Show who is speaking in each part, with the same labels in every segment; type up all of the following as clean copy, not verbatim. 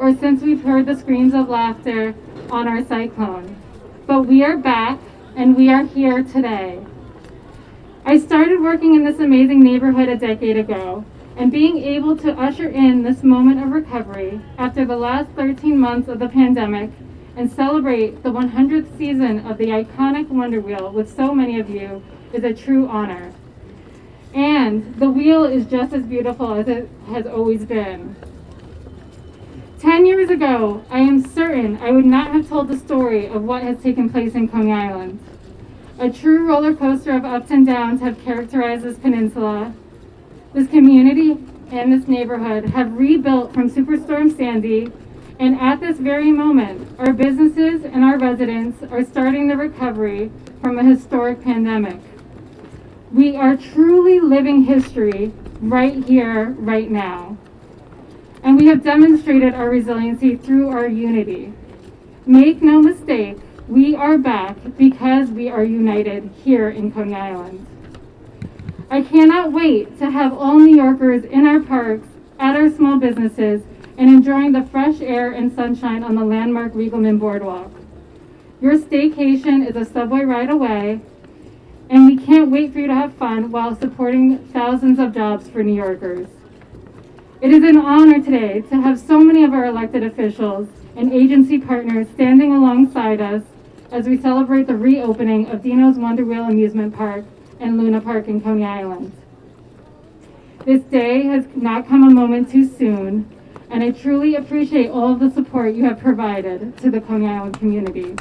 Speaker 1: or since we've heard the screams of laughter on our cyclone. But we are back, and we are here today. I started working in this amazing neighborhood a decade ago, and being able to usher in this moment of recovery after the last 13 months of the pandemic and celebrate the 100th season of the iconic Wonder Wheel with so many of you is a true honor. And the wheel is just as beautiful as it has always been. 10 years ago, I am certain I would not have told the story of what has taken place in Coney Island. A true roller coaster of ups and downs have characterized this peninsula. This community and this neighborhood have rebuilt from Superstorm Sandy, and at this very moment, our businesses and our residents are starting the recovery from a historic pandemic. We are truly living history right here, right now. And we have demonstrated our resiliency through our unity. Make no mistake, we are back because we are united here in Coney Island. I cannot wait to have all New Yorkers in our parks, at our small businesses, and enjoying the fresh air and sunshine on the landmark Riegelman Boardwalk. Your staycation is a subway ride away, and we can't wait for you to have fun while supporting thousands of jobs for New Yorkers. It is an honor today to have so many of our elected officials and agency partners standing alongside us as we celebrate the reopening of Dino's Wonder Wheel Amusement Park and Luna Park in Coney Island. This day has not come a moment too soon, and I truly appreciate all of the support you have provided to the Coney Island community.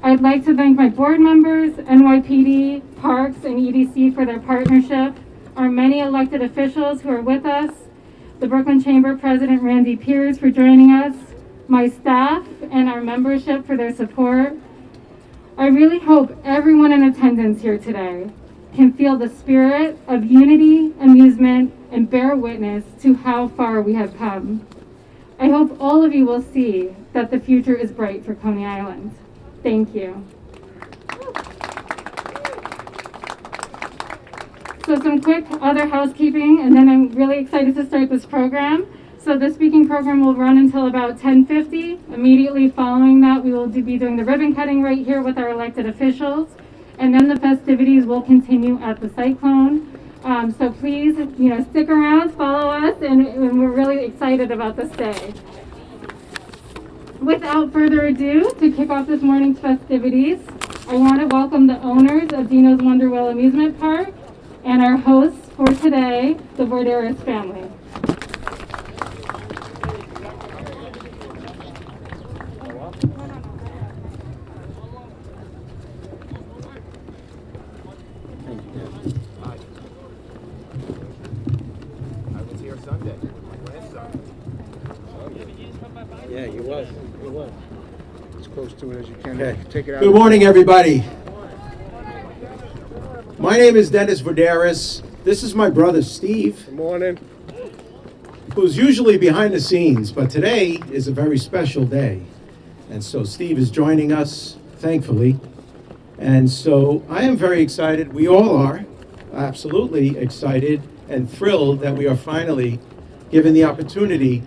Speaker 1: I'd like to thank my board members, NYPD, Parks, and EDC for their partnership, our many elected officials who are with us, the Brooklyn Chamber President Randy Piers for joining us, my staff, and our membership for their support. I really hope everyone in attendance here today can feel the spirit of unity, amusement, and bear witness to how far we have come. I hope all of you will see that the future is bright for Coney Island. Thank you. So some quick other housekeeping, and then I'm really excited to start this program. So the speaking program will run until about 10:50. Immediately following that, we will be doing the ribbon cutting right here with our elected officials. And then the festivities will continue at the Cyclone. So please, stick around, follow us, and we're really excited about this day. Without further ado, to kick off this morning's festivities, I want to welcome the owners of Dino's Wonder Wheel Amusement Park and our hosts for today, the Vorderis family.
Speaker 2: I was here Sunday.
Speaker 3: Yeah, you was. You was.
Speaker 2: As close to it as you can.
Speaker 3: Okay.
Speaker 2: Take it out.
Speaker 3: Good morning, everybody. My name is Dennis Vorderis. This is my brother, Steve,
Speaker 2: Good morning.
Speaker 3: who's usually behind the scenes, but today is a very special day. And so Steve is joining us, thankfully. And so I am very excited. We all are absolutely excited and thrilled that we are finally given the opportunity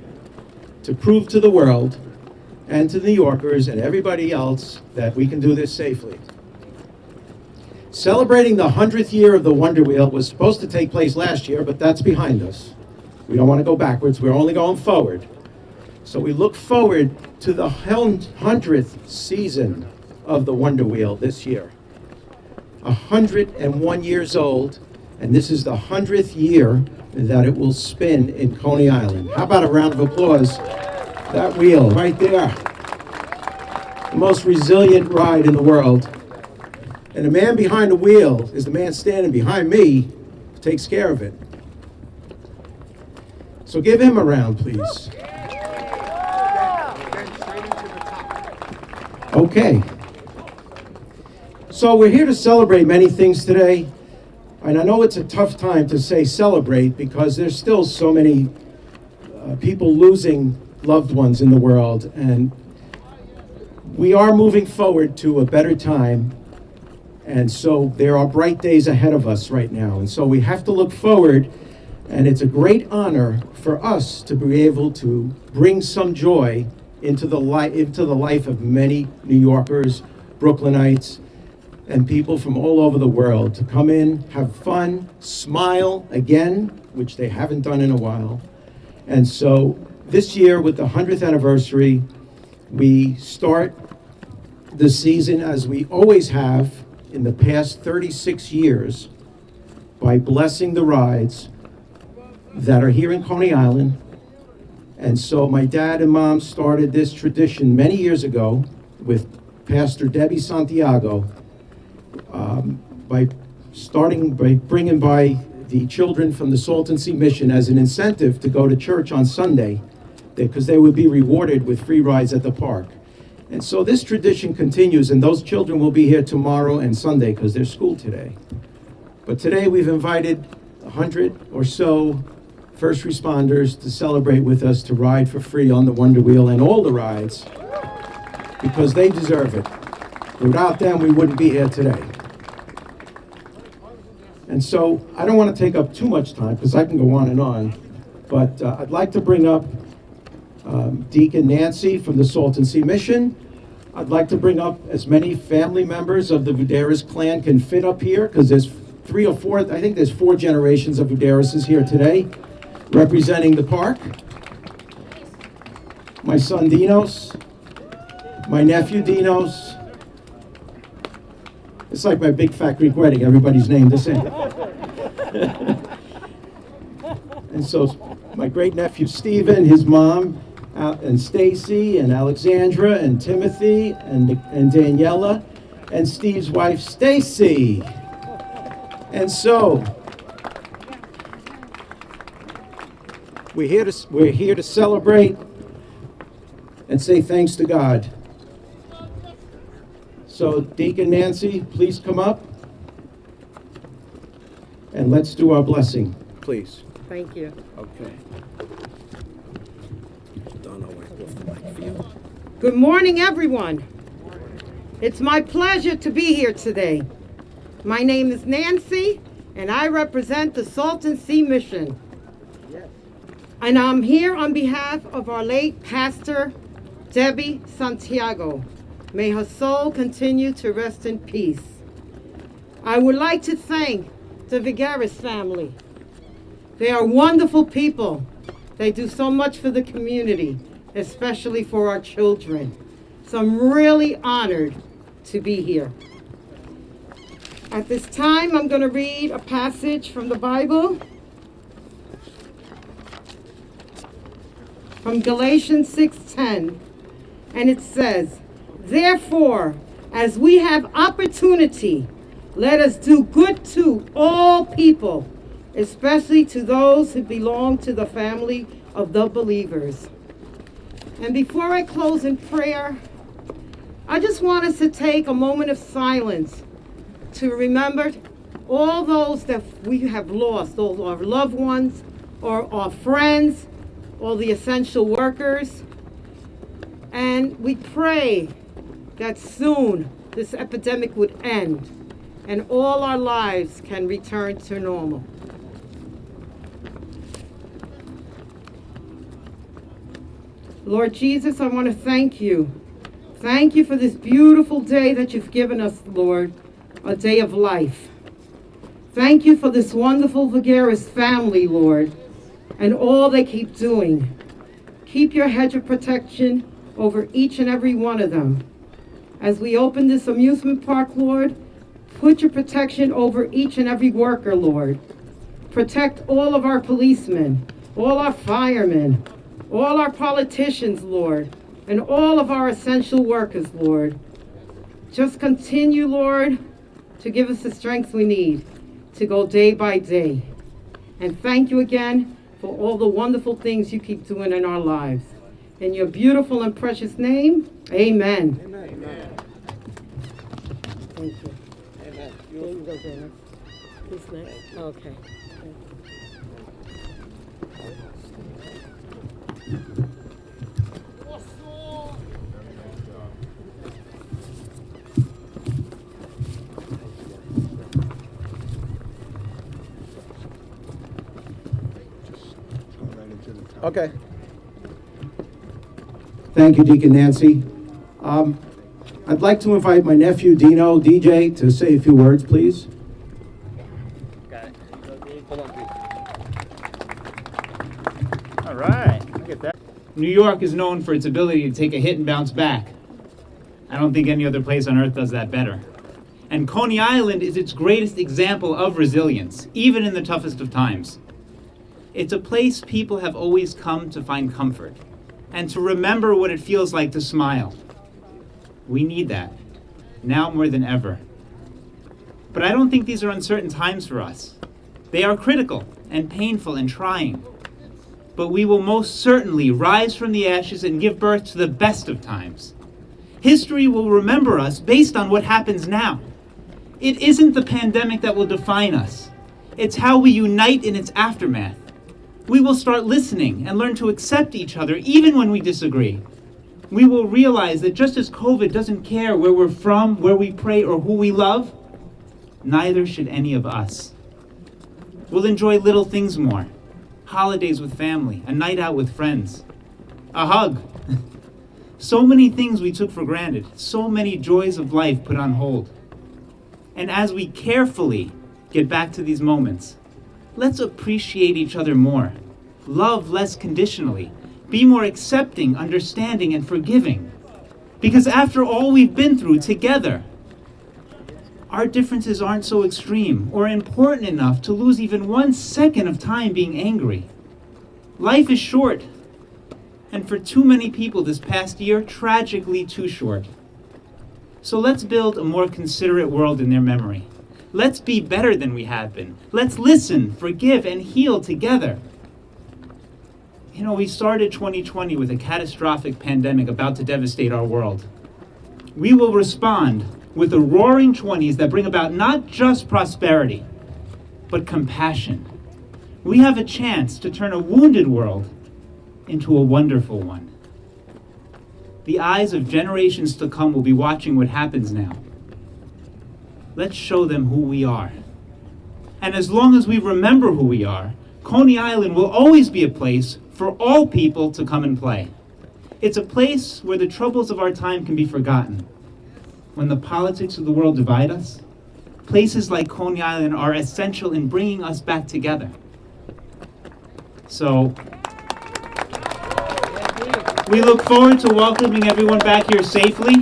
Speaker 3: to prove to the world and to New Yorkers and everybody else that we can do this safely. Celebrating the 100th year of the Wonder Wheel was supposed to take place last year, but that's behind us. We don't want to go backwards, we're only going forward. So we look forward to the 100th season of the Wonder Wheel this year. 101 years old, and this is the 100th year that it will spin in Coney Island. How about a round of applause? That wheel right there. The most resilient ride in the world. And the man behind the wheel is the man standing behind me who takes care of it. So give him a round, please. Okay. So we're here to celebrate many things today. And I know it's a tough time to say celebrate because there's still so many people losing loved ones in the world. And we are moving forward to a better time. And so there are bright days ahead of us right now. And so we have to look forward, and it's a great honor for us to be able to bring some joy into the life of many New Yorkers, Brooklynites, and people from all over the world to come in, have fun, smile again, which they haven't done in a while. And so this year, with the 100th anniversary, we start the season as we always have in the past 36 years by blessing the rides that are here in Coney Island. And so my dad and mom started this tradition many years ago with Pastor Debbie Santiago by bringing by the children from the Salton Sea Mission as an incentive to go to church on Sunday, because they would be rewarded with free rides at the park. And so this tradition continues, and those children will be here tomorrow and Sunday because they're school today. But today we've invited 100 or so first responders to celebrate with us, to ride for free on the Wonder Wheel and all the rides, because they deserve it. Without them, we wouldn't be here today. And so I don't want to take up too much time because I can go on and on, but I'd like to bring up Deacon Nancy from the Salton Sea Mission. I'd like to bring up as many family members of the Vuderis clan can fit up here, because there's 3 or 4, I think there's 4 generations of Vuderis here today, representing the park. My son Dinos, my nephew Dinos. It's like my big fat Greek wedding, everybody's named the same. And so my great nephew Stephen, his mom, and Stacy, and Alexandra, and Timothy, and Daniela, and Steve's wife Stacy. And so we're here to celebrate and say thanks to God. So Deacon Nancy, please come up, and let's do our blessing, please.
Speaker 4: Thank you.
Speaker 3: Okay.
Speaker 4: Good morning, everyone. It's my pleasure to be here today. My name is Nancy, and I represent the Salton Sea Mission. And I'm here on behalf of our late pastor, Debbie Santiago. May her soul continue to rest in peace. I would like to thank the Vigaris family. They are wonderful people. They do so much for the community, especially for our children. So I'm really honored to be here. At this time, I'm going to read a passage from the Bible, from Galatians 6:10, and it says, "Therefore, as we have opportunity, let us do good to all people, especially to those who belong to the family of the believers." And before I close in prayer, I just want us to take a moment of silence to remember all those that we have lost, those our loved ones, or our friends, or the essential workers. And we pray that soon this epidemic would end and all our lives can return to normal. Lord Jesus, I want to thank you. Thank you for this beautiful day that you've given us, Lord, a day of life. Thank you for this wonderful Vigaris family, Lord, and all they keep doing. Keep your hedge of protection over each and every one of them. As we open this amusement park, Lord, put your protection over each and every worker, Lord. Protect all of our policemen, all our firemen, all our politicians, Lord, and all of our essential workers, Lord. Just continue, Lord, to give us the strength we need to go day by day. And thank you again for all the wonderful things you keep doing in our lives. In your beautiful and precious name, amen.
Speaker 2: Amen.
Speaker 4: Thank you.
Speaker 2: Amen.
Speaker 4: Here you go, Dennis. Who's next? Okay.
Speaker 3: Okay. Thank you, Deacon Nancy. I'd like to invite my nephew, Dino, DJ, to say a few words, please.
Speaker 2: Got it. Hold on, please. All right. Look at that.
Speaker 5: New York is known for its ability to take a hit and bounce back. I don't think any other place on earth does that better. And Coney Island is its greatest example of resilience, even in the toughest of times. It's a place people have always come to find comfort and to remember what it feels like to smile. We need that, now more than ever. But I don't think these are uncertain times for us. They are critical and painful and trying. But we will most certainly rise from the ashes and give birth to the best of times. History will remember us based on what happens now. It isn't the pandemic that will define us. It's how we unite in its aftermath. We will start listening and learn to accept each other even when we disagree. We will realize that just as COVID doesn't care where we're from, where we pray, or who we love, neither should any of us. We'll enjoy little things more. Holidays with family, a night out with friends, a hug. So many things we took for granted, so many joys of life put on hold. And as we carefully get back to these moments, let's appreciate each other more, love less conditionally, be more accepting, understanding, and forgiving. Because after all we've been through together, our differences aren't so extreme or important enough to lose even 1 second of time being angry. Life is short, and for too many people this past year, tragically too short. So let's build a more considerate world in their memory. Let's be better than we have been. Let's listen, forgive, and heal together. You know, we started 2020 with a catastrophic pandemic about to devastate our world. We will respond with the roaring 20s that bring about not just prosperity, but compassion. We have a chance to turn a wounded world into a wonderful one. The eyes of generations to come will be watching what happens now. Let's show them who we are. And as long as we remember who we are, Coney Island will always be a place for all people to come and play. It's a place where the troubles of our time can be forgotten. When the politics of the world divide us, places like Coney Island are essential in bringing us back together. So, we look forward to welcoming everyone back here safely,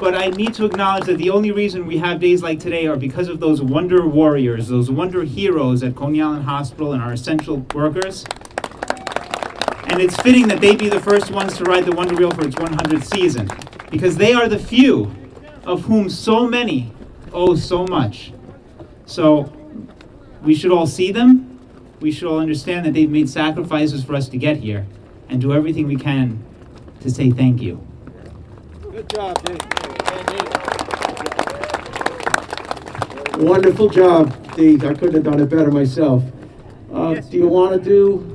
Speaker 5: but I need to acknowledge that the only reason we have days like today are because of those wonder warriors, those wonder heroes at Coney Island Hospital and our essential workers. And it's fitting that they be the first ones to ride the Wonder Wheel for its 100th season, because they are the few of whom so many owe so much. So we should all see them. We should all understand that they've made sacrifices for us to get here, and do everything we can to say thank you.
Speaker 2: Good job, Dave.
Speaker 3: Wonderful job, Dee. I couldn't have done it better myself.
Speaker 2: Yes.
Speaker 3: Do you want to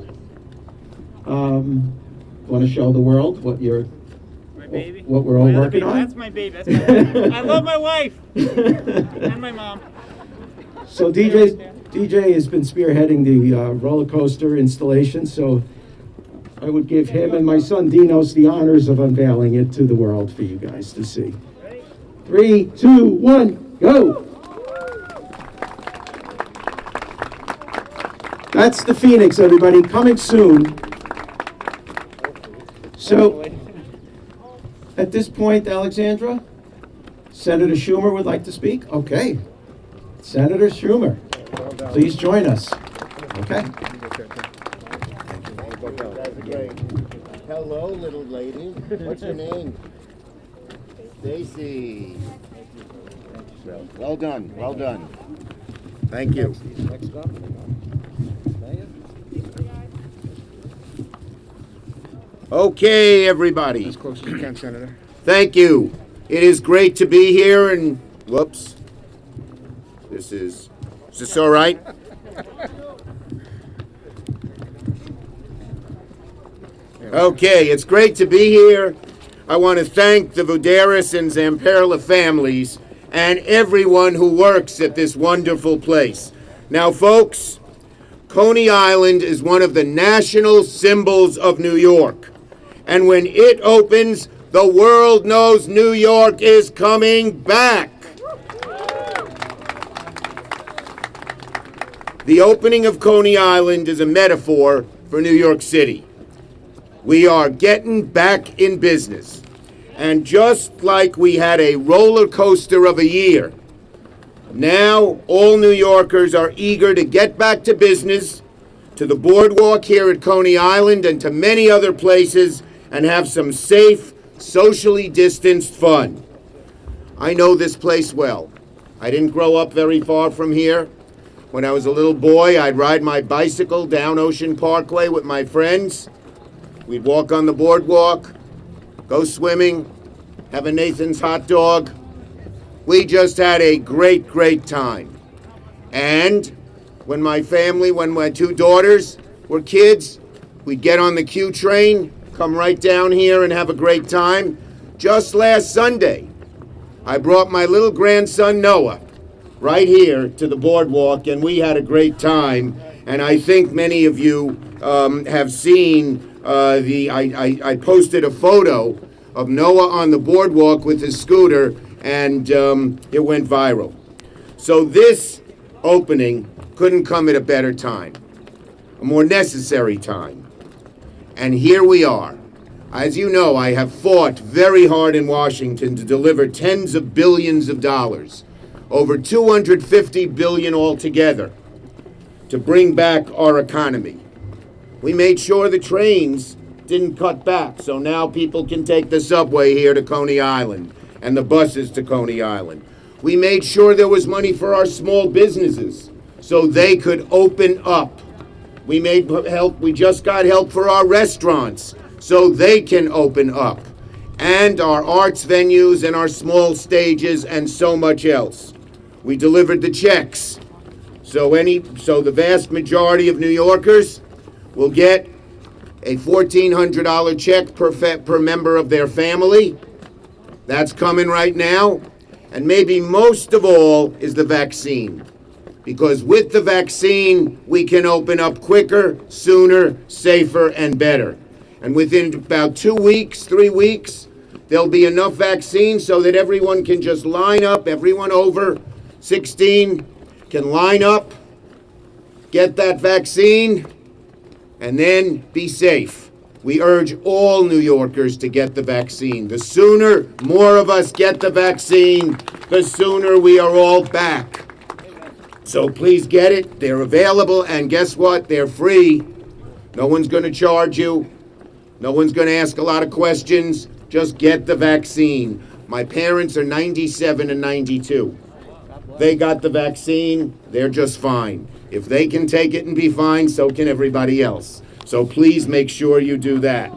Speaker 3: show the world what you're,
Speaker 5: My baby?
Speaker 3: what we're all
Speaker 5: My other
Speaker 3: working
Speaker 5: baby.
Speaker 3: on?
Speaker 5: That's my baby. That's my I love my wife and my mom.
Speaker 3: So DJ has been spearheading the roller coaster installation, so I would give him and my son Dinos the honors of unveiling it to the world for you guys to see. 3, 2, 1, go! That's the Phoenix, everybody, coming soon. So, at this point, Alexandra, Senator Schumer would like to speak? Okay. Senator Schumer, please join us. Okay.
Speaker 6: Hello, little lady. What's your name? Stacy. Well done. Well done. Thank you.
Speaker 2: Next up.
Speaker 6: Okay, everybody.
Speaker 2: As close as you can, Senator.
Speaker 6: Thank you. It is great to be here and whoops. Is this all right? Okay, it's great to be here. I want to thank the Voudouris and Zamperla families and everyone who works at this wonderful place. Now, folks, Coney Island is one of the national symbols of New York. And when it opens, the world knows New York is coming back. The opening of Coney Island is a metaphor for New York City. We are getting back in business. And just like we had a roller coaster of a year, now all New Yorkers are eager to get back to business, to the boardwalk here at Coney Island and to many other places, and have some safe, socially distanced fun. I know this place well. I didn't grow up very far from here. When I was a little boy, I'd ride my bicycle down Ocean Parkway with my friends. We'd walk on the boardwalk, go swimming, have a Nathan's hot dog. We just had a great, great time. And when my two daughters were kids, we'd get on the Q train, come right down here and have a great time. Just last Sunday, I brought my little grandson Noah right here to the boardwalk, and we had a great time. And I think many of you have seen I posted a photo of Noah on the boardwalk with his scooter, and it went viral. So this opening couldn't come at a better time, a more necessary time. And here we are. As you know, I have fought very hard in Washington to deliver tens of billions of dollars, over $250 billion altogether, to bring back our economy. We made sure the trains didn't cut back, so now people can take the subway here to Coney Island and the buses to Coney Island. We made sure there was money for our small businesses so they could open up. We just got help for our restaurants so they can open up, and our arts venues and our small stages and so much else. We delivered the checks. So the vast majority of New Yorkers will get a $1,400 check per member of their family. That's coming right now. And maybe most of all is the vaccine. Because with the vaccine, we can open up quicker, sooner, safer, and better. And within about 2 weeks, 3 weeks, there'll be enough vaccine so that everyone can just line up, everyone over 16 can line up, get that vaccine, and then be safe. We urge all New Yorkers to get the vaccine. The sooner more of us get the vaccine, the sooner we are all back. So please get it. They're available, and guess what? They're free. No one's going to charge you. No one's going to ask a lot of questions. Just get the vaccine. My parents are 97 and 92. They got the vaccine. They're just fine. If they can take it and be fine, so can everybody else. So please make sure you do that.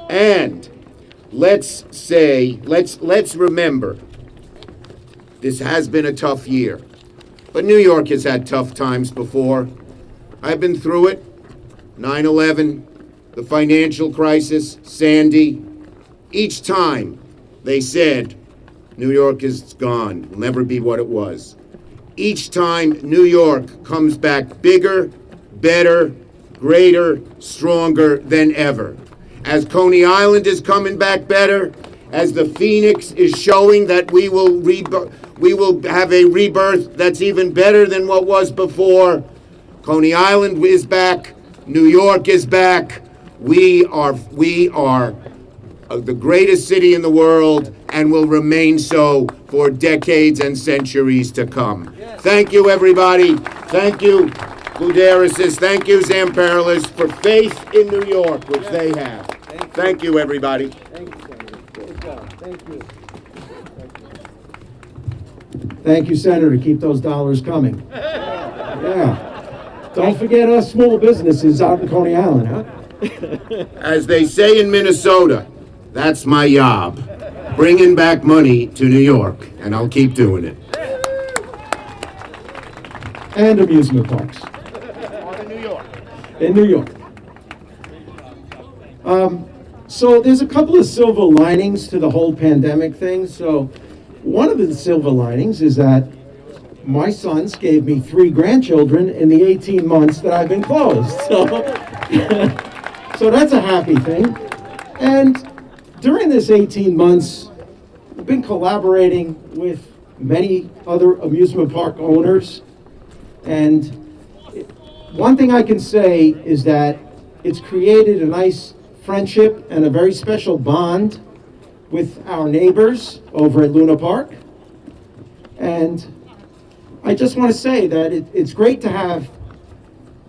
Speaker 6: And let's remember, this has been a tough year. But New York has had tough times before. I've been through it. 9/11, the financial crisis, Sandy. Each time they said, New York is gone, will never be what it was. Each time New York comes back bigger, better, greater, stronger than ever. As Coney Island is coming back better, as the Phoenix is showing that we will have a rebirth that's even better than what was before. Coney Island is back. New York is back. We are the greatest city in the world and will remain so for decades and centuries to come. Thank you, everybody. Thank you, Blasio. Thank you, Zamperlas, for faith in New York, which they have. Thank you, everybody.
Speaker 2: Thank you, Senator. Good job. Thank you.
Speaker 3: Thank you, Senator. Keep those dollars coming. Yeah. Don't forget us small businesses out in Coney Island, huh?
Speaker 6: As they say in Minnesota, that's my job. Bringing back money to New York, and I'll keep doing it.
Speaker 3: And amusement parks.
Speaker 6: In New York.
Speaker 3: In New York. So there's a couple of silver linings to the whole pandemic thing. So one of the silver linings is that my sons gave me 3 grandchildren in the 18 months that I've been closed. So, so that's a happy thing. And during this 18 months, we've been collaborating with many other amusement park owners. And one thing I can say is that it's created a nice friendship and a very special bond with our neighbors over at Luna Park. And I just want to say that it's great to have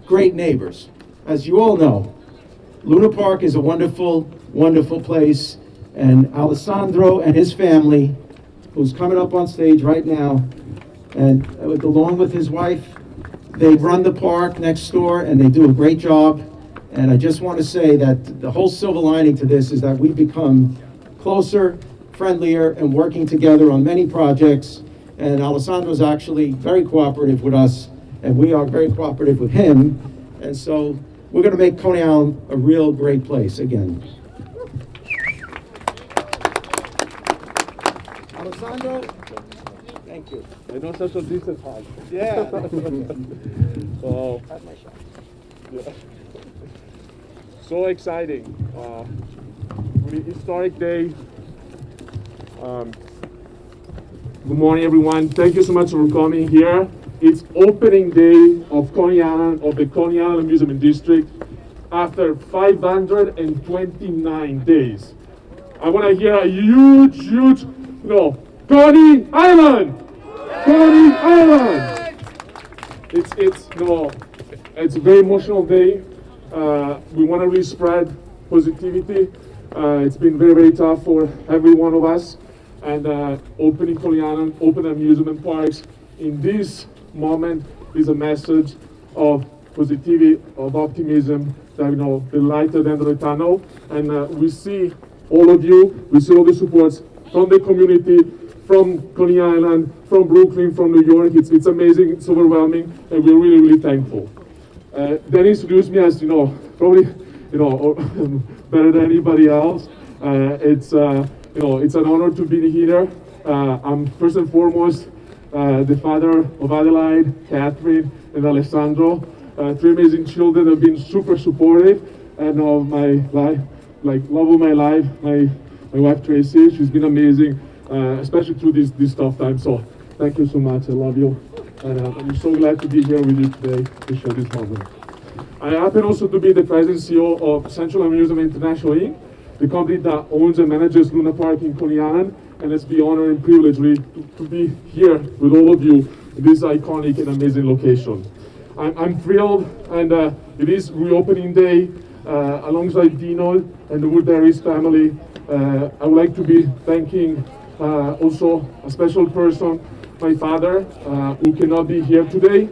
Speaker 3: great neighbors. As you all know, Luna Park is a wonderful, wonderful place. And Alessandro and his family, who's coming up on stage right now, and along with his wife, they run the park next door and they do a great job. And I just want to say that the whole silver lining to this is that we've become closer, friendlier, and working together on many projects. And Alessandro's actually very cooperative with us, and we are very cooperative with him. And so we're going to make Coney Island a real great place again. Alessandro, thank you.
Speaker 2: I know social distance hard.
Speaker 3: Yeah.
Speaker 2: So, yeah. So exciting. Really historic day. Good morning, everyone. Thank you so much for coming here. It's opening day of Coney Island, of the Coney Island Amusement District, after 529 days. I want to hear a huge, Coney Island! Coney Island! It's a very emotional day. We want to really spread positivity. It's been very, very tough for every one of us. And opening Coney Island, open amusement parks in this moment is a message of positivity, of optimism, that, the light at the end of the tunnel. And we see all of you, we see all the supports from the community, from Coney Island, from Brooklyn, from New York. It's amazing, it's overwhelming, and we're really, really thankful. Dennis introduced me as, probably, better than anybody else. It's an honor to be here. I'm first and foremost the father of Adelaide, Catherine, and Alessandro. 3 amazing children that have been super supportive, and of my life, love of my life, my wife Tracy. She's been amazing, especially through this tough time. So thank you so much. I love you, and I'm so glad to be here with you today to share this moment. I happen also to be the president and CEO of Central Amusement International Inc., the company that owns and manages Luna Park in Coney Island, and it's the honor and privilege really to be here with all of you in this iconic and amazing location. I'm thrilled, and it is reopening day alongside Dino and the Woodbury's family. I would like to be thanking also a special person, my father, who cannot be here today.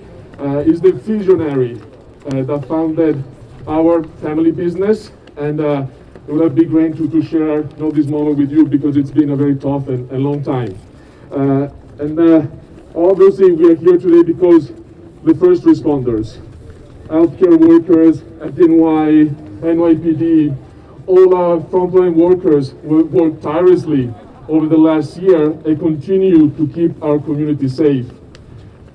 Speaker 2: Is the visionary that founded our family business, and it would be great to share this moment with you, because it's been a very tough and long time. Obviously we are here today because the first responders, healthcare workers, FDNY, NYPD, all our frontline workers worked tirelessly over the last year and continue to keep our community safe.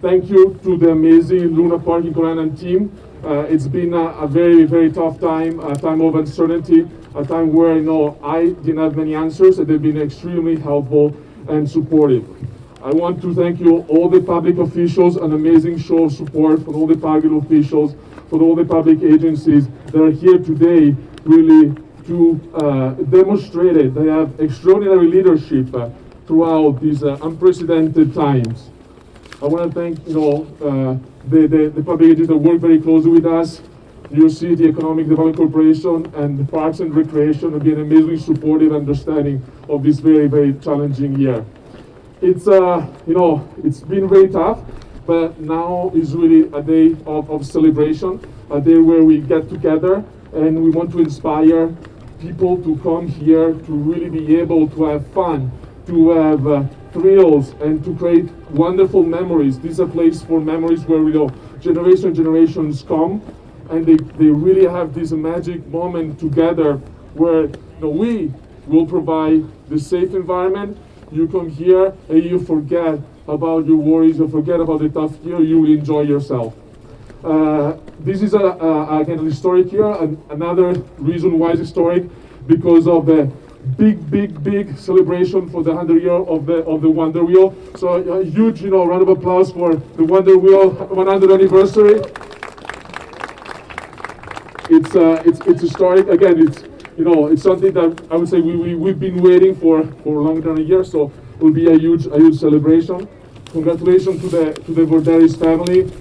Speaker 2: Thank you to the amazing Luna Park in Coney Island team. It's been a very, very tough time, a time of uncertainty, a time where I didn't have many answers, and they've been extremely helpful and supportive. I want to thank you, all the public officials, an amazing show of support from all the public officials, from all the public agencies that are here today, really to demonstrate it. They have extraordinary leadership throughout these unprecedented times. I want to thank the public agencies that work very closely with us. New York City Economic Development Corporation and the Parks and Recreation have been amazingly supportive, understanding of this very, very challenging year. It's it's been very tough, but now is really a day of celebration, a day where we get together and we want to inspire people to come here to really be able to have fun, to have thrills, and to create wonderful memories. This is a place for memories where generations come, and they really have this magic moment together where we will provide the safe environment. You come here and you forget about your worries or forget about the tough year, you will enjoy yourself. This is again historic year, and another reason why it's historic, because of the big celebration for the 100 year of the Wonder Wheel. So a huge, round of applause for the Wonder Wheel 100th anniversary. It's historic. Again, it's something that I would say we've been waiting for longer than a year. So it will be a huge celebration. Congratulations to the Borderis family.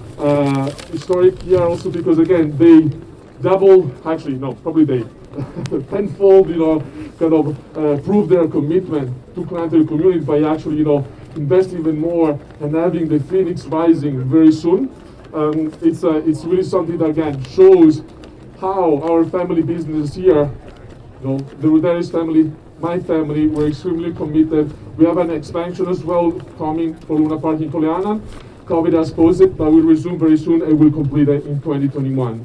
Speaker 2: Historic year also because again they tenfold, kind of prove their commitment to clientele community by actually, investing even more and having the Phoenix rising very soon. It's really something that again shows how our family business here, the Roderis family, my family, we're extremely committed. We have an expansion as well coming for Luna Park in Coleana. COVID has paused it, but we'll resume very soon and we'll complete it in 2021.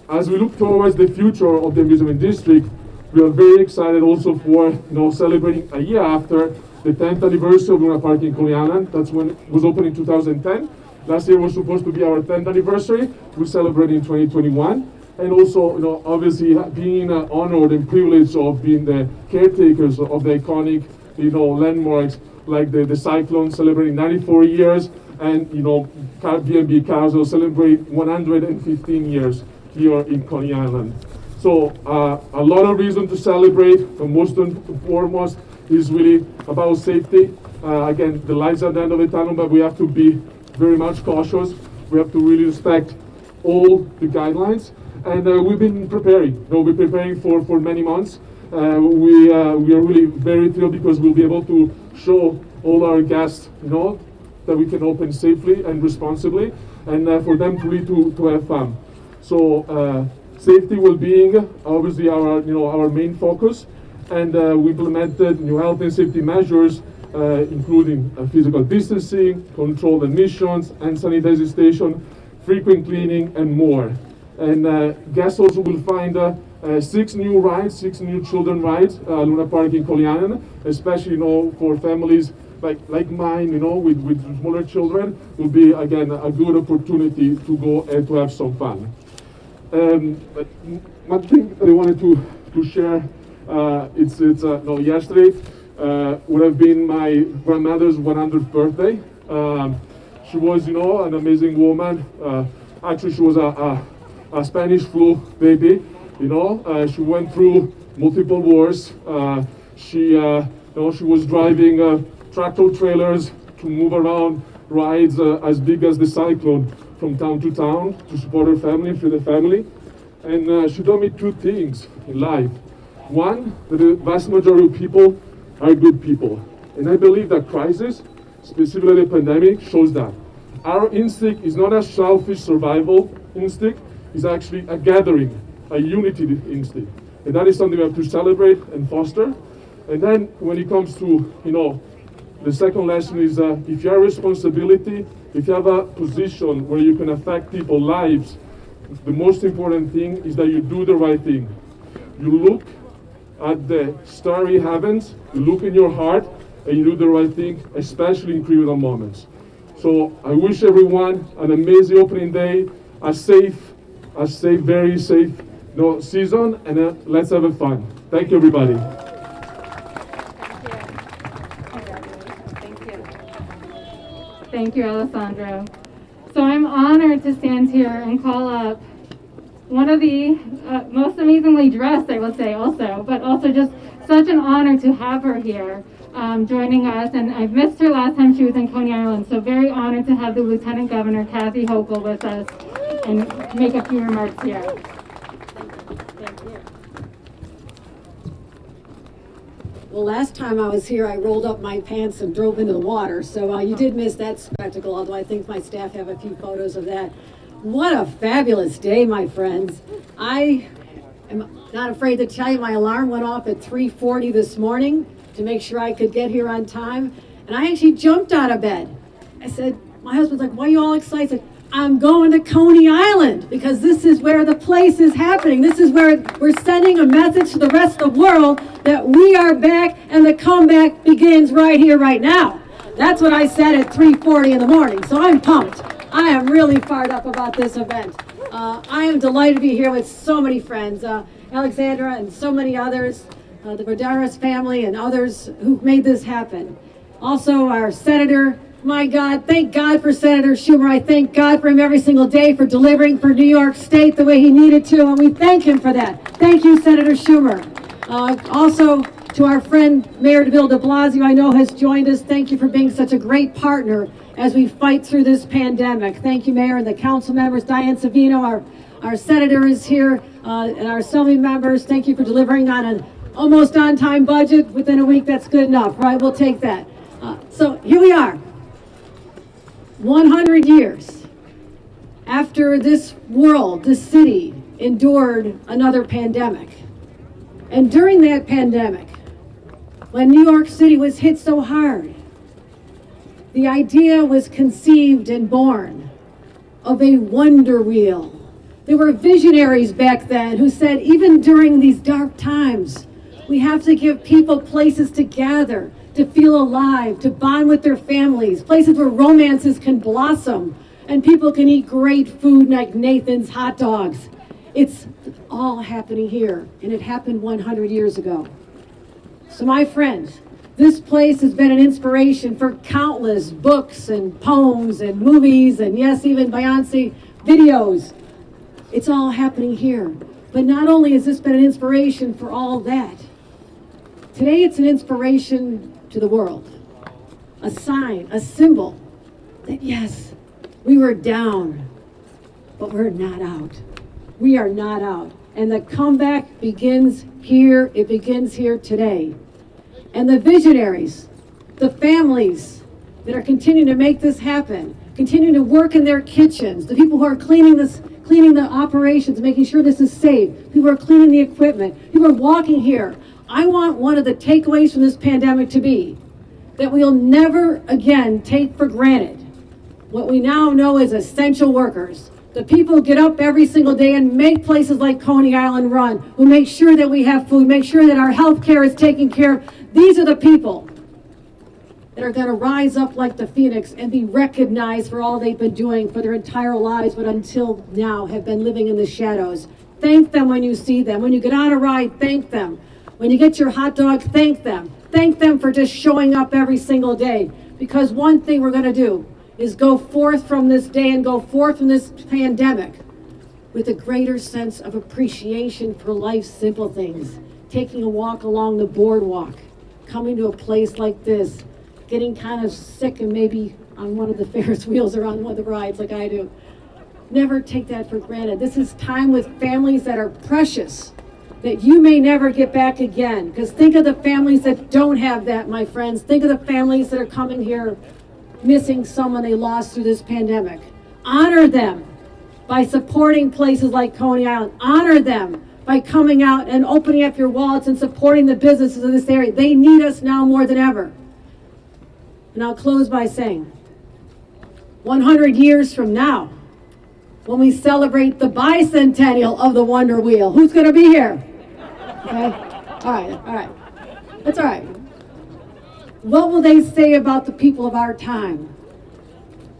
Speaker 2: As we look towards the future of the amusement district, we are very excited also for celebrating a year after the 10th anniversary of Luna Park in Coleana. That's when it was opened in 2010. Last year was supposed to be our 10th anniversary. We celebrate in 2021. And also, obviously, being honored and privileged of being the caretakers of the iconic, landmarks like the Cyclone celebrating 94 years, and B&B Castle celebrate 115 years here in Coney Island. So a lot of reason to celebrate, but most and foremost is really about safety. Again, the lights at the end of the tunnel, but we have to be very much cautious. We have to really respect all the guidelines. And we've been preparing. We're preparing for many months. We are really very thrilled because we'll be able to show all our guests, that we can open safely and responsibly, and for them to have fun. So safety, well-being, obviously our main focus, and we implemented new health and safety measures, including physical distancing, controlled admissions, and sanitizing station, frequent cleaning, and more. And guests also will find 6 new rides, 6 new children rides, Luna Park in Coleana, especially for families like mine, with smaller children, will be again a good opportunity to go and to have some fun. But one thing that I wanted to share, yesterday would have been my grandmother's 100th birthday. She was, an amazing woman. Actually, she was a Spanish flu baby. She went through multiple wars. She was driving tractor trailers to move around rides as big as the Cyclone from town to town to support her family and feed the family. And she told me 2 things in life. One, that the vast majority of people are good people. And I believe that crisis, specifically the pandemic, shows that. Our instinct is not a selfish survival instinct, it's actually a gathering, a unity instinct. And that is something we have to celebrate and foster. And then when it comes to, the second lesson is if you have responsibility, if you have a position where you can affect people's lives, the most important thing is that you do the right thing. You look at the starry heavens, you look in your heart, and you do the right thing, especially in critical moments. So I wish everyone an amazing opening day, a safe, very safe season, and let's have a fun. Thank you, everybody.
Speaker 1: Thank you, Alessandro. So I'm honored to stand here and call up one of the most amazingly dressed, I will say also, but also just such an honor to have her here joining us. And I've missed her last time she was in Coney Island, so very honored to have the Lieutenant Governor, Kathy Hochul, with us and make a few remarks here.
Speaker 7: Well, last time I was here, I rolled up my pants and drove into the water, so you did miss that spectacle, although I think my staff have a few photos of that. What a fabulous day, my friends. I am not afraid to tell you my alarm went off at 3:40 this morning to make sure I could get here on time, and I actually jumped out of bed. I said, my husband's like, why are you all excited? I said, I'm going to Coney Island because this is where the place is happening. This is where we're sending a message to the rest of the world that we are back and the comeback begins right here, right now. That's what I said at 3:40 in the morning, so I'm pumped. I am really fired up about this event. I am delighted to be here with so many friends, Alexandra and so many others, the Verderas family and others who've made this happen. Also, our senator, my God, thank God for Senator Schumer. I thank God for him every single day for delivering for New York State the way he needed to, and we thank him for that. Thank you, Senator Schumer. Also, to our friend Mayor de Blasio, I know has joined us. Thank you for being such a great partner as we fight through this pandemic. Thank you, Mayor, and the council members. Diane Savino, our senator, is here, and our assembly members. Thank you for delivering on an almost on-time budget within a week. That's good enough, right? We'll take that. So here we are, 100 years after this world, this city, endured another pandemic. And during that pandemic, when New York City was hit so hard, the idea was conceived and born of a wonder wheel. There were visionaries back then who said, even during these dark times, we have to give people places to gather, to feel alive, to bond with their families, places where romances can blossom and people can eat great food like Nathan's hot dogs. It's all happening here, and it happened 100 years ago. So my friends, this place has been an inspiration for countless books and poems and movies and yes, even Beyonce videos. It's all happening here. But not only has this been an inspiration for all that, today it's an inspiration to the world. A sign, a symbol that yes, we were down, but we're not out. We are not out. And the comeback begins here. It begins here today. And the visionaries, the families that are continuing to make this happen, continuing to work in their kitchens, the people who are cleaning the operations, making sure this is safe, people who are cleaning the equipment, people who are walking here. I want one of the takeaways from this pandemic to be that we'll never again take for granted what we now know as essential workers. The people who get up every single day and make places like Coney Island run, who make sure that we have food, make sure that our health care is taken care of. These are the people that are going to rise up like the phoenix and be recognized for all they've been doing for their entire lives, but until now have been living in the shadows. Thank them when you see them. When you get on a ride, thank them. When you get your hot dog, thank them. Thank them for just showing up every single day. Because one thing we're going to do is go forth from this day and go forth from this pandemic with a greater sense of appreciation for life's simple things. Taking a walk along the boardwalk, coming to a place like this, getting kind of sick and maybe on one of the Ferris wheels or on one of the rides like I do. Never take that for granted. This is time with families that are precious, that you may never get back again. Because think of the families that don't have that, my friends. Think of the families that are coming here missing someone they lost through this pandemic. Honor them by supporting places like Coney Island. Honor them by coming out and opening up your wallets and supporting the businesses in this area. They need us now more than ever. And I'll close by saying, 100 years from now, when we celebrate the bicentennial of the Wonder Wheel, who's going to be here? Okay? All right. That's all right. What will they say about the people of our time?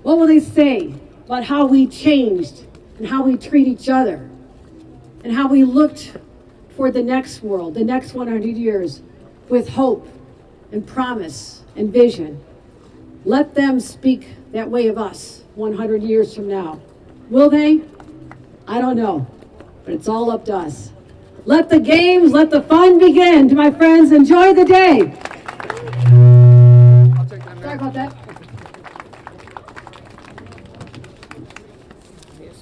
Speaker 7: What will they say about how we changed and how we treat each other and how we looked for the next world, the next 100 years with hope and promise and vision? Let them speak that way of us 100 years from now. Will they? I don't know, but it's all up to us. Let the games, let the fun begin. To my friends, enjoy the day. Sorry about that.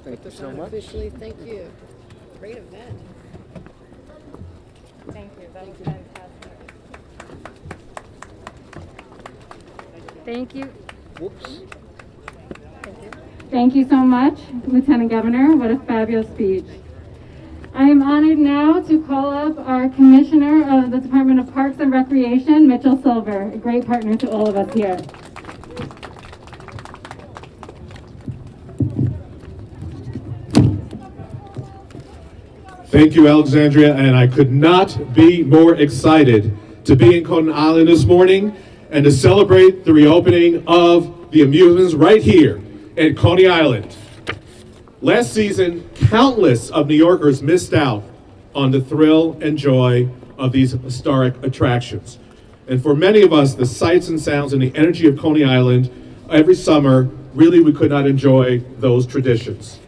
Speaker 8: Thank you so much. Officially, thank you. Great event.
Speaker 1: Thank you. That was fantastic. Thank you.
Speaker 8: Whoops.
Speaker 1: Thank you so much, Lieutenant Governor. What a fabulous speech. I am honored now to call up our Commissioner of the Department of Parks and Recreation, Mitchell Silver, a great partner to all of us here.
Speaker 2: Thank you, Alexandria, and I could not be more excited to be in Coney Island this morning
Speaker 9: and to celebrate the reopening of the amusements right here at Coney Island. Last season, countless of New Yorkers missed out on the thrill and joy of these historic attractions. And for many of us, the sights and sounds and the energy of Coney Island every summer, really we could not enjoy those traditions.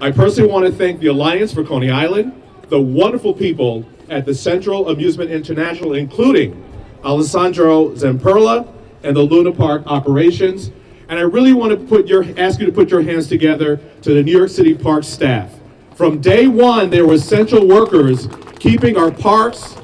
Speaker 9: I personally want to thank the Alliance for Coney Island, the wonderful people at the Central Amusement International, including Alessandro Zamperla and the Luna Park operations. And I really want to ask you to put your hands together to the New York City Park staff. From day one, there were essential workers keeping our parks,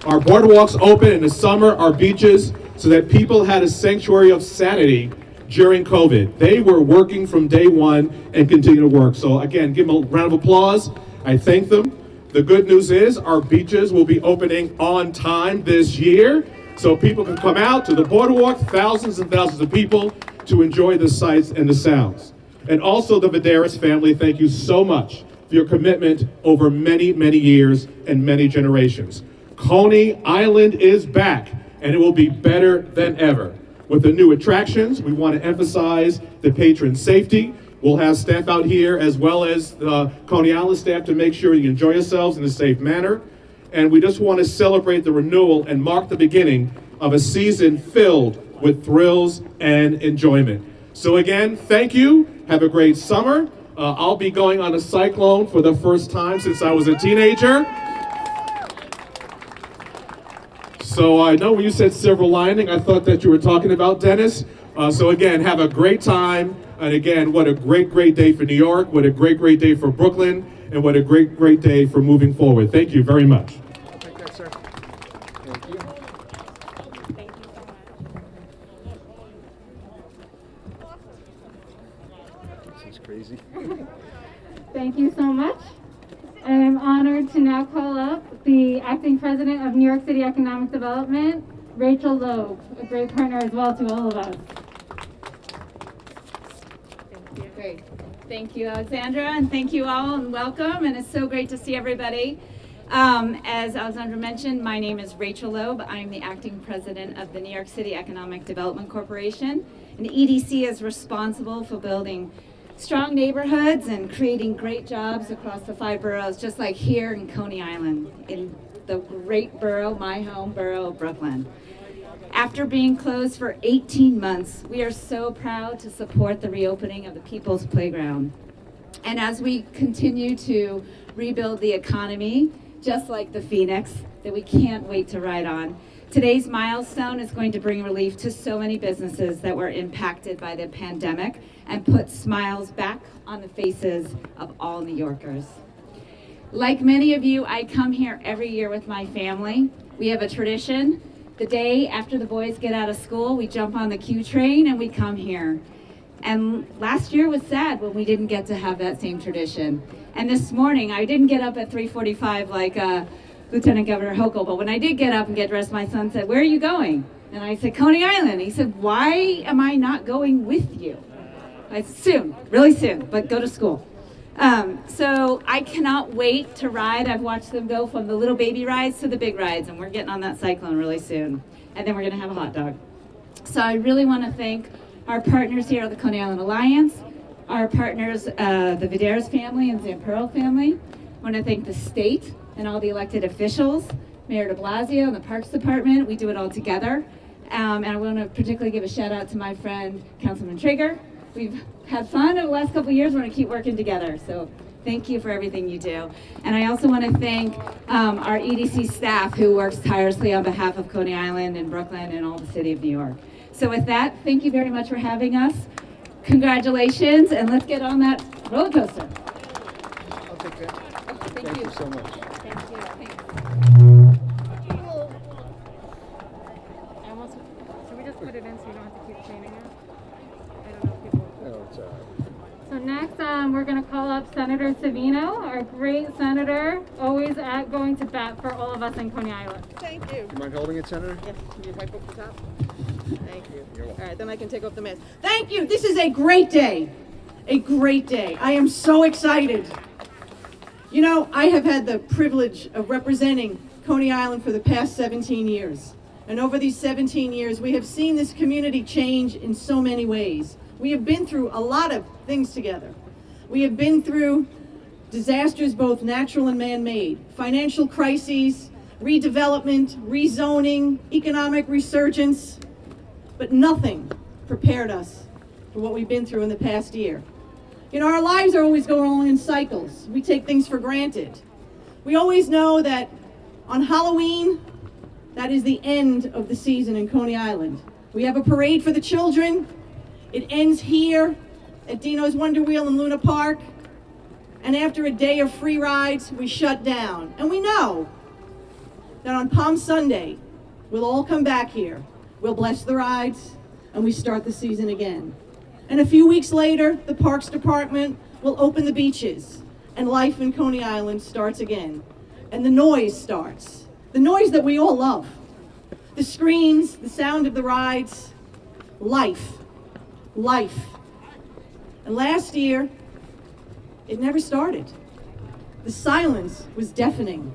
Speaker 9: our boardwalks open in the summer, our beaches, so that people had a sanctuary of sanity during COVID. They were working from day one and continue to work. So again, give them a round of applause. I thank them. The good news is our beaches will be opening on time this year, so people can come out to the boardwalk, thousands and thousands of people, to enjoy the sights and the sounds. And also the Vidaris family, thank you so much for your commitment over many, many years and many generations. Coney Island is back, and it will be better than ever. With the new attractions, we want to emphasize the patron safety. We'll have staff out here as well as the Coney Island staff to make sure you enjoy yourselves in a safe manner. And we just want to celebrate the renewal and mark the beginning of a season filled with thrills and enjoyment. So again, thank you. Have a great summer. I'll be going on a cyclone for the first time since I was a teenager. So I know when you said silver lining, I thought that you were talking about Dennis. So again, have a great time. And again, what a great, great day for New York. What a great, great day for Brooklyn. And what a great, great day for moving forward. Thank you very much.
Speaker 10: Take that, sir. Thank you.
Speaker 1: Thank you so much.
Speaker 10: This is crazy.
Speaker 1: Thank you so much. I am honored to now call up the acting president of New York City Economic Development, Rachel Loeb, a great partner as well to all of us.
Speaker 11: Great. Thank you, Alexandra, and thank you all, and welcome, and it's so great to see everybody. As Alexandra mentioned, my name is Rachel Loeb. I'm the acting president of the New York City Economic Development Corporation, and EDC is responsible for building strong neighborhoods and creating great jobs across the 5 boroughs, just like here in Coney Island, in the great borough, my home borough of Brooklyn. After being closed for 18 months, we are so proud to support the reopening of the People's Playground. And as we continue to rebuild the economy, just like the Phoenix, that we can't wait to ride on, today's milestone is going to bring relief to so many businesses that were impacted by the pandemic and put smiles back on the faces of all New Yorkers. Like many of you, I come here every year with my family. We have a tradition. The day after the boys get out of school, we jump on the Q train and we come here. And last year was sad when we didn't get to have that same tradition. And this morning, I didn't get up at 3:45 like Lieutenant Governor Hochul, but when I did get up and get dressed, my son said, "Where are you going?" And I said, "Coney Island." He said, "Why am I not going with you?" I said, "Soon, really soon, but go to school." So I cannot wait to ride. I've watched them go from the little baby rides to the big rides, and we're getting on that cyclone really soon. And then we're gonna have a hot dog. So I really wanna thank our partners here at the Coney Island Alliance, our partners, the Vidaris family and Zamperla family. I wanna thank the state and all the elected officials, Mayor de Blasio and the Parks Department. We do it all together. And I wanna particularly give a shout out to my friend, Councilman Trigger. We've had fun over the last couple of years. We're going to keep working together. So thank you for everything you do. And I also want to thank our EDC staff who works tirelessly on behalf of Coney Island and Brooklyn and all the city of New York. So with that, thank you very much for having us. Congratulations, and let's get on that roller coaster.
Speaker 10: I'll take that.
Speaker 11: Thank you
Speaker 10: so much.
Speaker 11: Thank you. Thanks.
Speaker 1: Should we just put it in so you don't have to keep chaining it? I don't know if people.
Speaker 10: No, it's
Speaker 1: So next, we're going to call up Senator Savino, our great senator, always going to bat for all of us in Coney Island.
Speaker 8: Thank you.
Speaker 10: Do you mind holding it, Senator?
Speaker 8: Yes, can you type up the top? Thank you.
Speaker 10: You're welcome.
Speaker 8: All right, then I can take off the mask.
Speaker 4: Thank you. This is a great day. A great day. I am so excited. You know, I have had the privilege of representing Coney Island for the past 17 years.
Speaker 12: And over these 17 years, we have seen this community change in so many ways. We have been through a lot of things together. We have been through disasters, both natural and man-made, financial crises, redevelopment, rezoning, economic resurgence, but nothing prepared us for what we've been through in the past year. You know, our lives are always going along in cycles. We take things for granted. We always know that on Halloween, that is the end of the season in Coney Island. We have a parade for the children. It ends here at Dino's Wonder Wheel in Luna Park. And after a day of free rides, we shut down. And we know that on Palm Sunday, we'll all come back here. We'll bless the rides, and we start the season again. And a few weeks later, the Parks Department will open the beaches, and life in Coney Island starts again. And the noise starts. The noise that we all love. The screams, the sound of the rides, life. And last year, it never started. The silence was deafening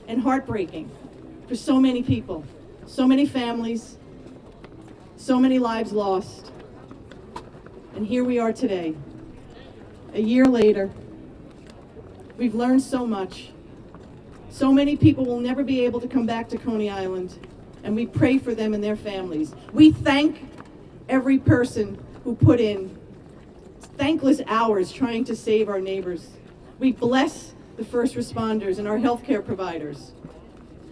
Speaker 12: and heartbreaking for so many people, so many families, so many lives lost. And here we are today, a year later. We've learned so much. So many people will never be able to come back to Coney Island, and we pray for them and their families. We thank every person who put in thankless hours trying to save our neighbors. We bless the first responders and our healthcare providers.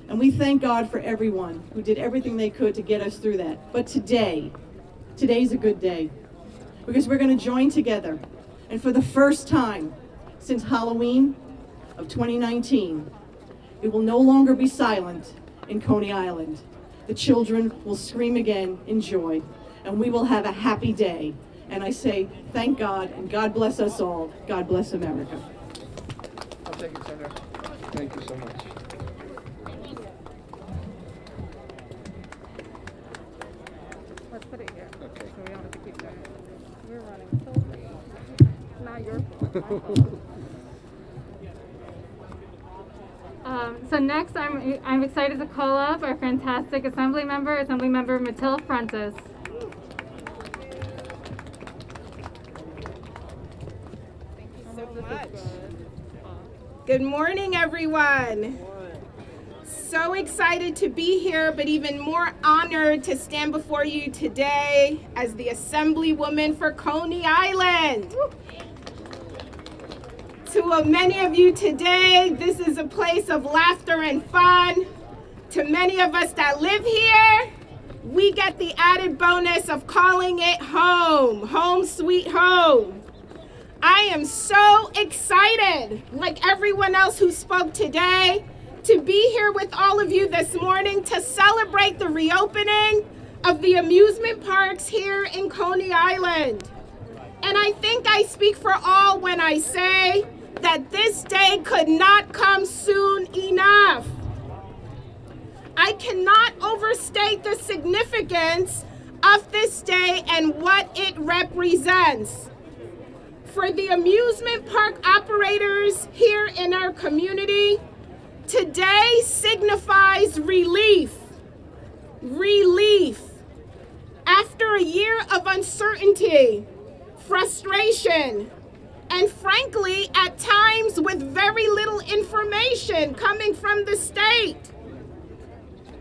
Speaker 12: And we thank God for everyone who did everything they could to get us through that. But today's a good day, because we're going to join together. And for the first time since Halloween of 2019, it will no longer be silent in Coney Island. The children will scream again in joy, and we will have a happy day. And I say, thank God, and God bless us all. God bless America.
Speaker 10: I'll take it, Senator. Thank you so much.
Speaker 8: Let's put it here.
Speaker 10: Okay.
Speaker 8: So we don't have to keep going. We're running so late. It's not your fault. My fault.
Speaker 1: So next, I'm excited to call up our fantastic Assemblymember Matilda Frentis.
Speaker 8: So much. Good morning, everyone. So excited to be here, but even more honored to stand before you today as the Assemblywoman for Coney Island. To many of you today, this is a place of laughter and fun. To many of us that live here, we get the added bonus of calling it home, home sweet home. I am so excited, like everyone else who spoke today, to be here with all of you this morning to celebrate the reopening of the amusement parks here in Coney Island. And I think I speak for all when I say that this day could not come soon enough. I cannot overstate the significance of this day and what it represents. For the amusement park operators here in our community, today signifies relief. Relief. After a year of uncertainty, frustration, and frankly, at times with very little information coming from the state.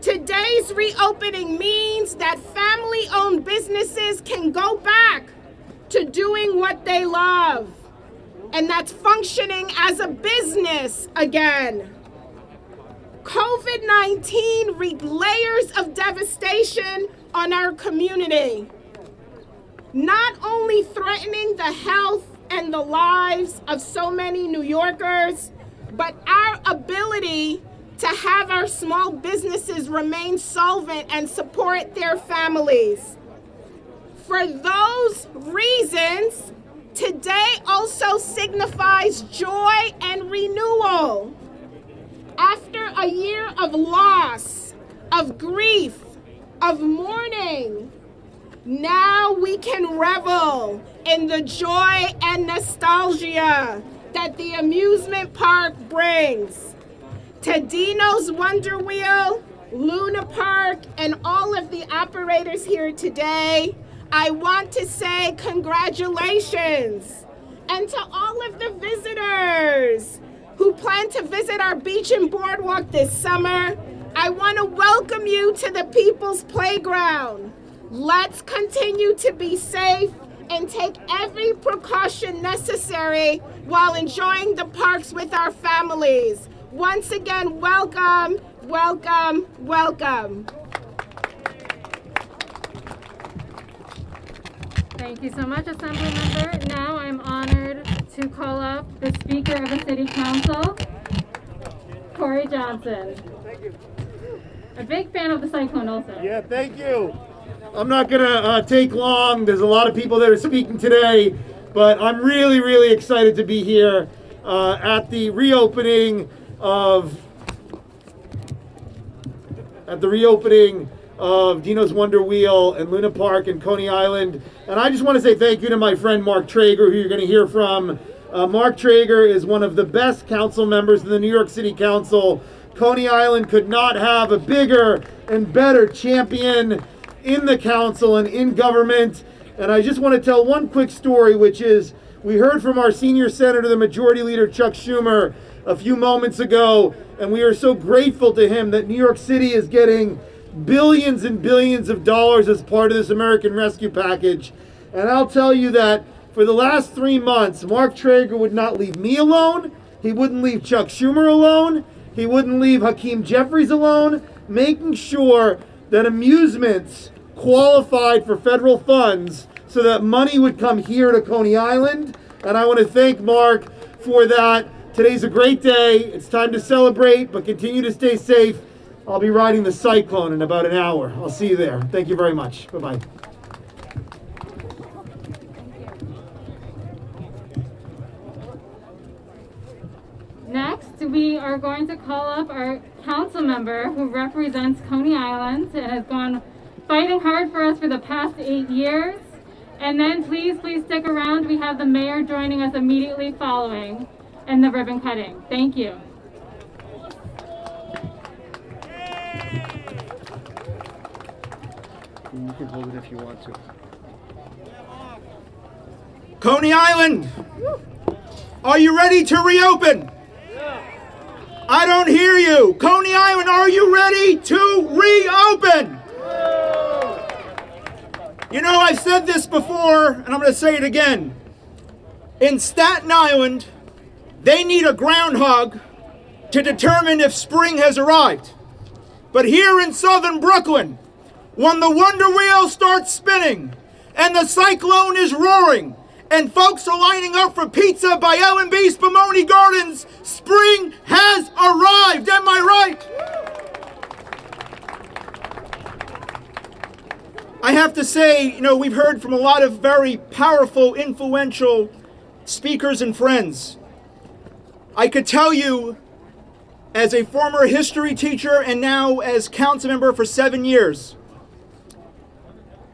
Speaker 8: Today's reopening means that family-owned businesses can go back to doing what they love, and that's functioning as a business again. COVID-19 wreaked layers of devastation on our community, not only threatening the health and the lives of so many New Yorkers, but our ability to have our small businesses remain solvent and support their families. For those reasons, today also signifies joy and renewal. After a year of loss, of grief, of mourning, now we can revel in the joy and nostalgia that the amusement park brings. To Dino's Wonder Wheel, Luna Park, and all of the operators here today, I want to say congratulations. And to all of the visitors who plan to visit our beach and boardwalk this summer, I want to welcome you to the People's Playground. Let's continue to be safe and take every precaution necessary while enjoying the parks with our families. Once again, welcome, welcome, welcome.
Speaker 1: Thank you so much, Assemblymember. Now I'm honored to call up the Speaker of the City Council, Corey Johnson.
Speaker 13: Thank you.
Speaker 1: A big fan of the Cyclone also.
Speaker 13: Yeah, thank you. I'm not gonna take long. There's a lot of people that are speaking today, but I'm really, really excited to be here at the reopening of Dino's Wonder Wheel and Luna Park and Coney Island. And I just want to say thank you to my friend Mark Traeger, who you're going to hear from. Mark Traeger is one of the best council members in the New York City Council. Coney Island could not have a bigger and better champion in the council and in government. And I just want to tell one quick story, which is we heard from our senior senator, the majority leader, Chuck Schumer, a few moments ago, and we are so grateful to him that New York City is getting billions and billions of dollars as part of this American Rescue Package. And I'll tell you that for the last 3 months, Mark Traeger would not leave me alone. He wouldn't leave Chuck Schumer alone. He wouldn't leave Hakeem Jeffries alone, making sure that amusements qualified for federal funds so that money would come here to Coney Island. And I want to thank Mark for that. Today's a great day. It's time to celebrate, but continue to stay safe. I'll be riding the Cyclone in about an hour. I'll see you there. Thank you very much. Bye-bye.
Speaker 1: Next, we are going to call up our council member who represents Coney Island and has gone fighting hard for us for the past 8 years. And then please stick around. We have the mayor joining us immediately following and the ribbon cutting. Thank you.
Speaker 10: You can hold it if you want to.
Speaker 13: Coney Island, are you ready to reopen? I don't hear you. Coney Island, are you ready to reopen? You know, I've said this before, and I'm going to say it again. In Staten Island, they need a groundhog to determine if spring has arrived. But here in southern Brooklyn, when the Wonder Wheel starts spinning and the cyclone is roaring and folks are lining up for pizza by L&B Spumoni Gardens, spring has arrived. Am I right? I have to say, you know, we've heard from a lot of very powerful, influential speakers and friends. I could tell you, as a former history teacher and now as council member for 7 years,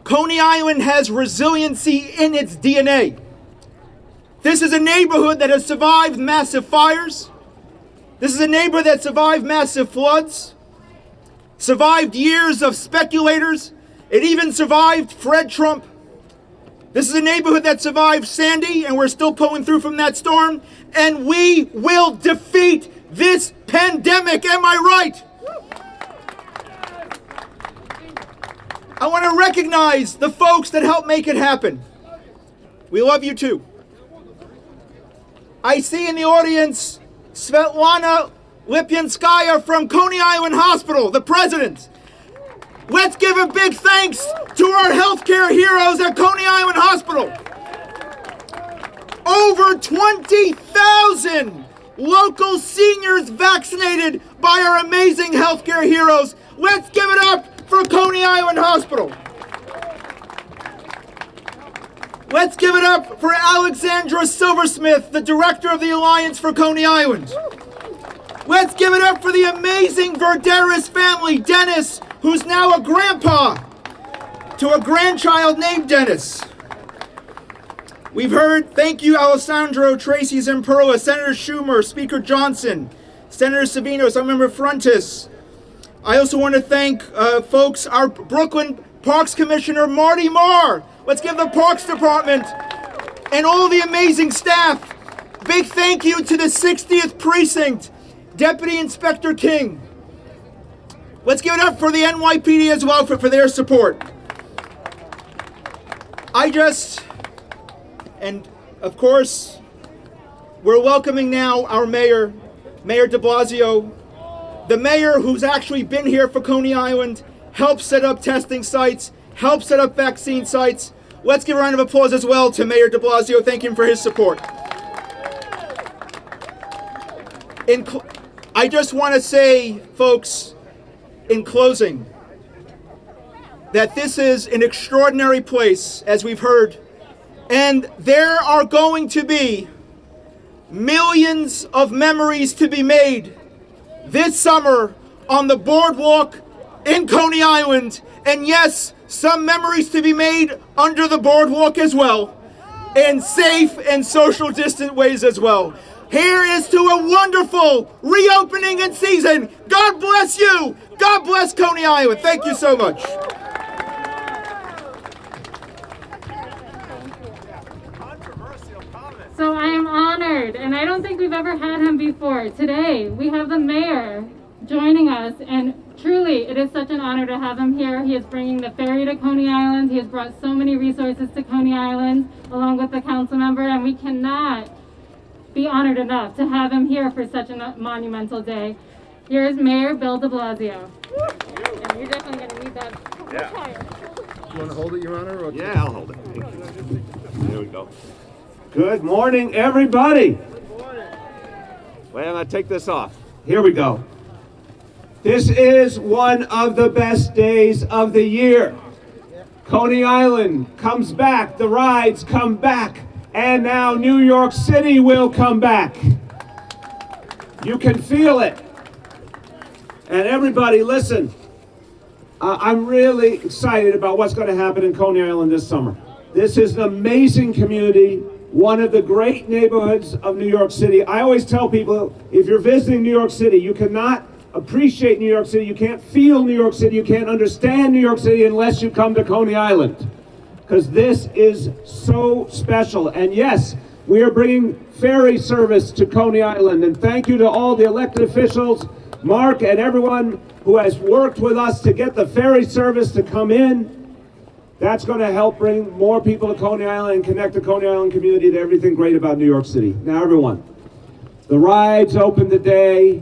Speaker 13: Coney Island has resiliency in its DNA. This is a neighborhood that has survived massive fires. This is a neighborhood that survived massive floods, survived years of speculators. It even survived Fred Trump. This is a neighborhood that survived Sandy, and we're still pulling through from that storm. And we will defeat this pandemic. Am I right? I want to recognize the folks that helped make it happen. We love you too. I see in the audience Svetlana Lipyanskaya from Coney Island Hospital, the president. Let's give a big thanks to our healthcare heroes at Coney Island Hospital. Over 20,000 local seniors vaccinated by our amazing healthcare heroes. Let's give it up for Coney Island Hospital. Let's give it up for Alexandra Silversmith, the director of the Alliance for Coney Island. Let's give it up for the amazing Verderis family, Dennis, who's now a grandpa to a grandchild named Dennis. We've heard, thank you, Alessandro, Tracy Zamperla, Senator Schumer, Speaker Johnson, Senator Savino, Assemblymember Frontis,
Speaker 14: I also want to thank, folks, our Brooklyn Parks Commissioner, Marty Marr. Let's give the Parks Department and all the amazing staff. Big thank you to the 60th Precinct, Deputy Inspector King. Let's give it up for the NYPD as well for their support. And of course, we're welcoming now our mayor, Mayor de Blasio, the mayor who's actually been here for Coney Island, helped set up testing sites, helped set up vaccine sites. Let's give a round of applause as well to Mayor de Blasio. Thank him for his support. I just want to say, folks, in closing, that this is an extraordinary place, as we've heard, and there are going to be millions of memories to be made this summer on the boardwalk in Coney Island, and yes, some memories to be made under the boardwalk as well, in safe and social distant ways as well. Here is to a wonderful reopening and season. God bless you. God bless Coney Island. Thank you so much.
Speaker 1: So I am honored, and I don't think we've ever had him before. Today, we have the mayor joining us, and truly, it is such an honor to have him here. He is bringing the ferry to Coney Island. He has brought so many resources to Coney Island, along with the council member, and we cannot be honored enough to have him here for such a monumental day. Here is Mayor Bill de Blasio. And you're definitely going to need that.
Speaker 13: You want to hold it, Your Honor? Or
Speaker 15: yeah, I'll hold it. Thank you. There we go. Good morning, everybody. Good morning. Well, I'm going to take this off. Here we go. This is one of the best days of the year. Coney Island comes back. The rides come back. And now New York City will come back. You can feel it. And everybody, listen. I'm really excited about what's going to happen in Coney Island this summer. This is an amazing community, one of the great neighborhoods of New York City. I always tell people, if you're visiting New York City, you cannot appreciate New York City, you can't feel New York City, you can't understand New York City unless you come to Coney Island. Because this is so special. And yes, we are bringing ferry service to Coney Island. And thank you to all the elected officials, Mark and everyone who has worked with us to get the ferry service to come in. That's going to help bring more people to Coney Island and connect the Coney Island community to everything great about New York City. Now everyone, the rides open today.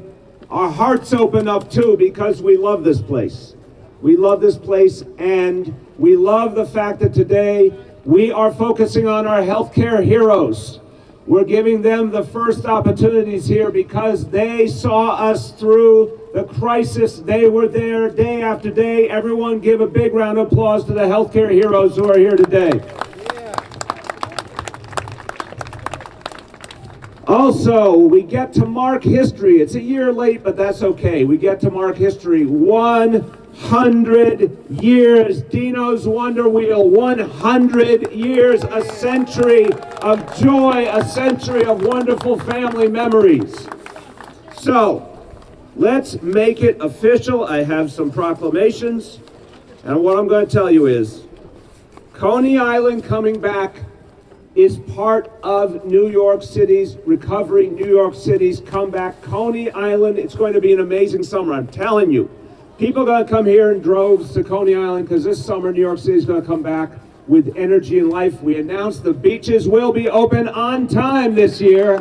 Speaker 15: Our hearts open up too because we love this place. We love this place, and we love the fact that today we are focusing on our healthcare heroes. We're giving them the first opportunities here because they saw us through the crisis. They were there day after day. Everyone give a big round of applause to the healthcare heroes who are here today. Also, we get to mark history. It's a year late, but that's okay. We get to mark history. 100 years, Dino's Wonder Wheel, 100 years, a century of joy, a century of wonderful family memories. So, let's make it official. I have some proclamations, and what I'm going to tell you is, Coney Island coming back is part of New York City's recovery, New York City's comeback. Coney Island, it's going to be an amazing summer, I'm telling you. People are going to come here in droves to Coney Island because this summer New York City is going to come back with energy and life. We announced the beaches will be open on time this year.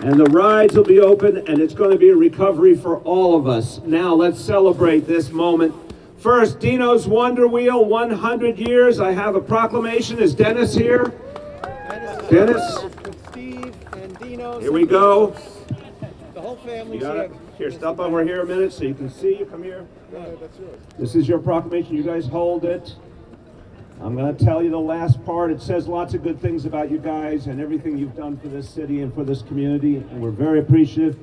Speaker 15: And the rides will be open, and it's going to be a recovery for all of us. Now let's celebrate this moment. First, Dino's Wonder Wheel, 100 years. I have a proclamation. Is Dennis here? Dennis?
Speaker 13: Steve and Dino.
Speaker 15: Here we go.
Speaker 13: The whole family's
Speaker 15: here. Here, stop over here a minute so you can see. You come here.
Speaker 13: That's yours.
Speaker 15: This is your proclamation. You guys hold it. I'm going to tell you the last part. It says lots of good things about you guys and everything you've done for this city and for this community, and we're very appreciative.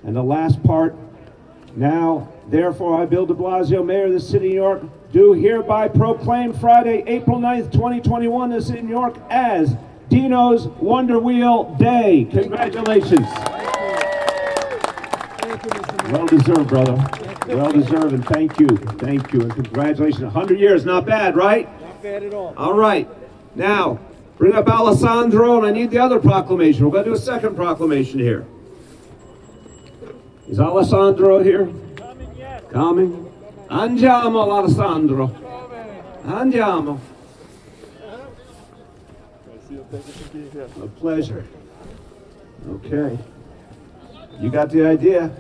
Speaker 15: And the last part, now, therefore, I, Bill de Blasio, Mayor of the City of New York, do hereby proclaim Friday, April 9th, 2021, the City of New York as Dino's Wonder Wheel Day. Congratulations.
Speaker 13: Thank
Speaker 15: Well deserved, brother. Well deserved, and thank you. Thank you, and congratulations. 100 years, not bad, right?
Speaker 10: Not bad at all.
Speaker 15: All right. Now, bring up Alessandro, and I need the other proclamation. We're going to do a second proclamation here. Is Alessandro here?
Speaker 10: Coming, yes.
Speaker 15: Coming. Andiamo, Alessandro. Andiamo. A pleasure. Okay. You got the idea?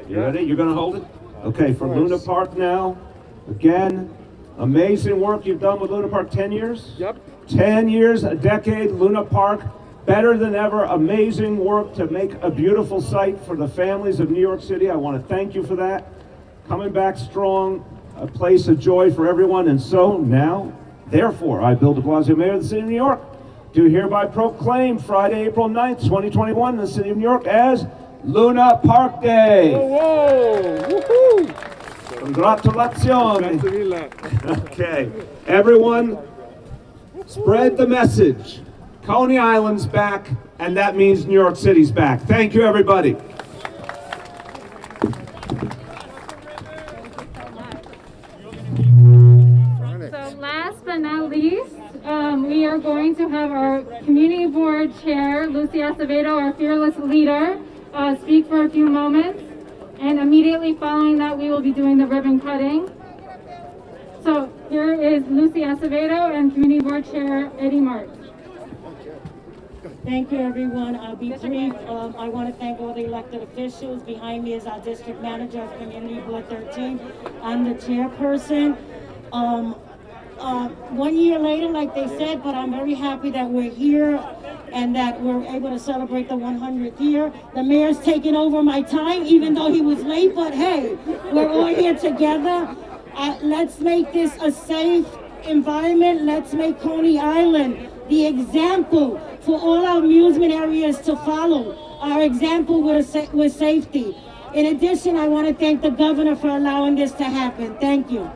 Speaker 15: You ready? You're going to hold it? Okay, from Luna Park now. Again, amazing work you've done with Luna Park. 10 years?
Speaker 10: Yep.
Speaker 15: 10 years, a decade, Luna Park. Better than ever, amazing work to make a beautiful site for the families of New York City. I want to thank you for that. Coming back strong, a place of joy for everyone. And so now, therefore, I, Bill de Blasio, Mayor of the City of New York, do hereby proclaim Friday, April 9th, 2021, in the City of New York as Luna Park Day.
Speaker 10: Whoa! Woohoo!
Speaker 15: Congratulations. Okay, everyone, spread the message. Coney Island's back, and that means New York City's back. Thank you, everybody.
Speaker 1: So last but not least, we are going to have our community board chair, Lucy Acevedo, our fearless leader, speak for a few moments. And immediately following that, we will be doing the ribbon cutting. So here is Lucy Acevedo and community board chair, Eddie March.
Speaker 16: Thank you, everyone. I'll be brief. I want to thank all the elected officials. Behind me is our district manager of Community Board 13. I'm the chairperson. 1 year later, like they said, but I'm very happy that we're here and that we're able to celebrate the 100th year. The mayor's taking over my time, even though he was late, but hey, we're all here together. Let's make this a safe environment. Let's make Coney Island the example for all our amusement areas to follow. Our example with safety. In addition, I want to thank the governor for allowing this to happen. Thank you.